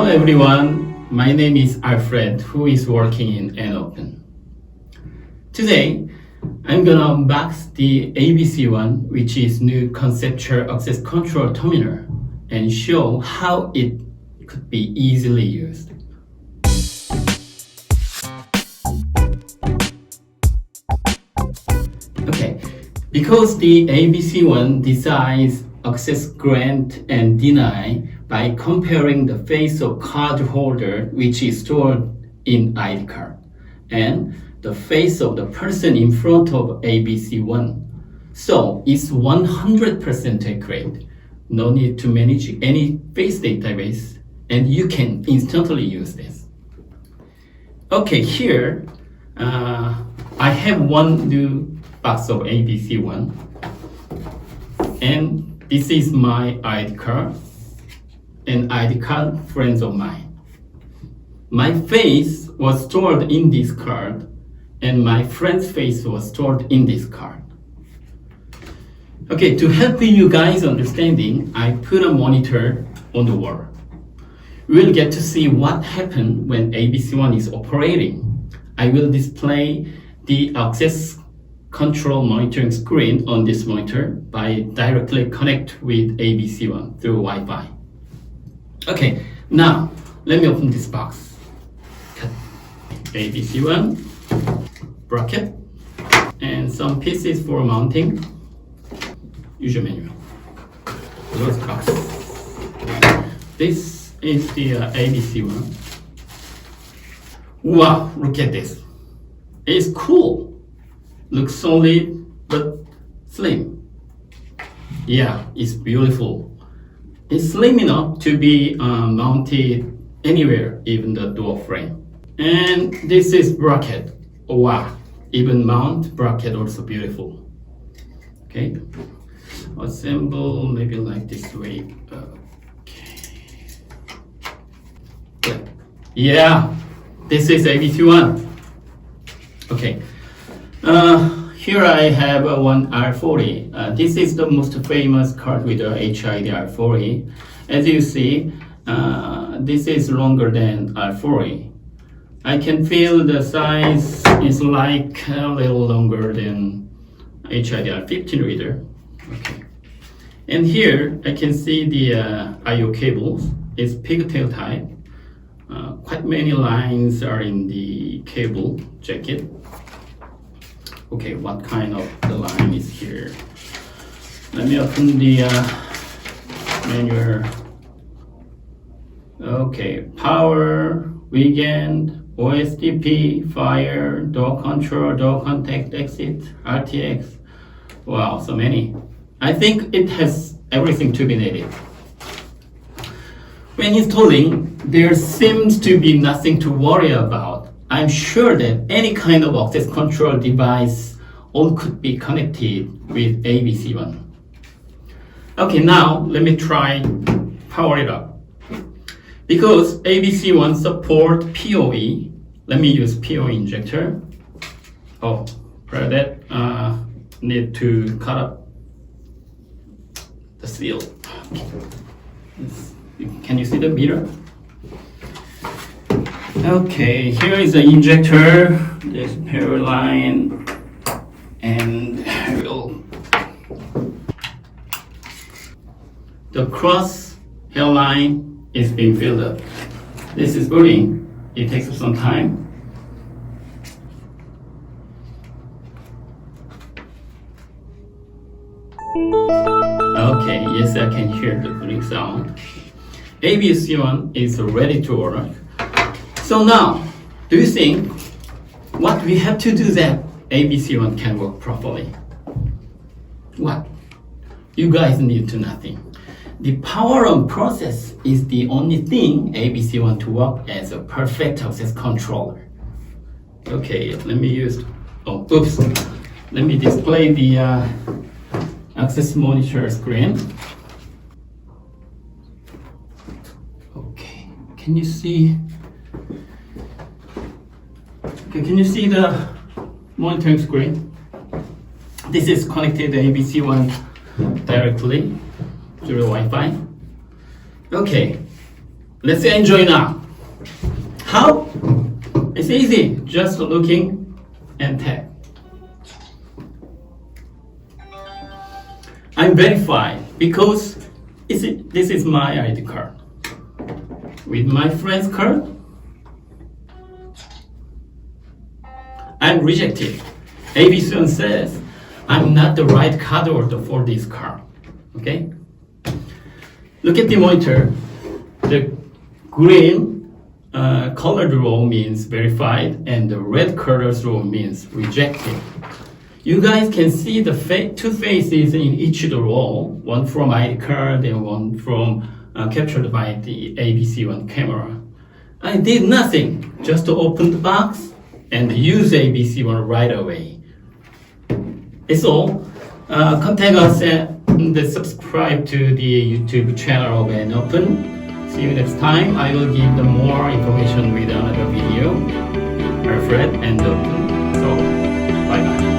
Hello everyone, my name is Alfred, who is working in AutenID. Today, I'm gonna unbox the ABC1, which is new conceptual access control terminal, and show how it could be easily used. Okay, because the ABC1 decides access grant and deny by comparing the face of card holder, which is stored in ID card, and the face of the person in front of ABC1. So it's 100% accurate. No need to manage any face database, and you can instantly use this. Okay, here I have one new box of ABC1, and this is my ID card and ID card friends of mine. My face was stored in this card, and my friend's face was stored in this card. Okay, to help you guys understanding, I put a monitor on the wall. We'll get to see what happened when ABC1 is operating. I will display the access control monitoring screen on this monitor by directly connect with ABC1 through Wi-Fi. Okay, now let me open this box. ABC1, bracket, and some pieces for mounting. User manual. Close box. This is the ABC1. Wow, look at this. It's cool. Looks solid but slim. Yeah, it's beautiful. It's slim enough to be mounted anywhere, even the door frame. And this is bracket. Wow, even mount bracket also beautiful. Okay, assemble maybe like this way. Okay. Yeah, this is ABC1. Okay. Here I have one R40. This is the most famous card with the HID R40. As you see, this is longer than R40. I can feel the size is like a little longer than HID R15 reader. Okay. And here I can see the I/O cables. It's pigtail type. Quite many lines are in the cable jacket. Okay, what kind of the line is here? Let me open the manual. Okay, power, weekend, OSDP, fire, door control, door contact, exit, RTX. Wow, so many. I think it has everything to be needed. When installing, there seems to be nothing to worry about. I'm sure that any kind of access control device all could be connected with ABC1. Okay, now let me try power it up. Because ABC1 support PoE, let me use PoE injector. Oh, for that, need to cut up the seal. Can you see the meter? Okay, here is the injector, this power line, and the cross hairline is being filled up. This is booting. It takes some time. Okay, yes, I can hear the booting sound. ABC1 is ready to work. So now, do you think what we have to do that ABC1 can work properly? What? You guys need to nothing. The power on process is the only thing ABC1 to work as a perfect access controller. Okay, let me let me display the access monitor screen. Okay, can you see? Okay, can you see the monitoring screen? This is connected to ABC1 directly through Wi-Fi. Okay, Let's enjoy now. How? It's easy. Just looking and tap. I'm verified because this is my ID card. With my friend's card, I'm rejected. A.bc1 says I'm not the right card holder for this card. Okay? Look at the monitor. The green colored row means verified, and the red colored row means rejected. You guys can see the two faces in each row, one from ID card and one from captured by the A.bc1 camera. I did nothing, just to open the box and use A.bc1 right away. It's all. Contact us and subscribe to the YouTube channel of AutenID. See you next time. I will give them more information with another video. Alfred and Autumn. So, bye bye.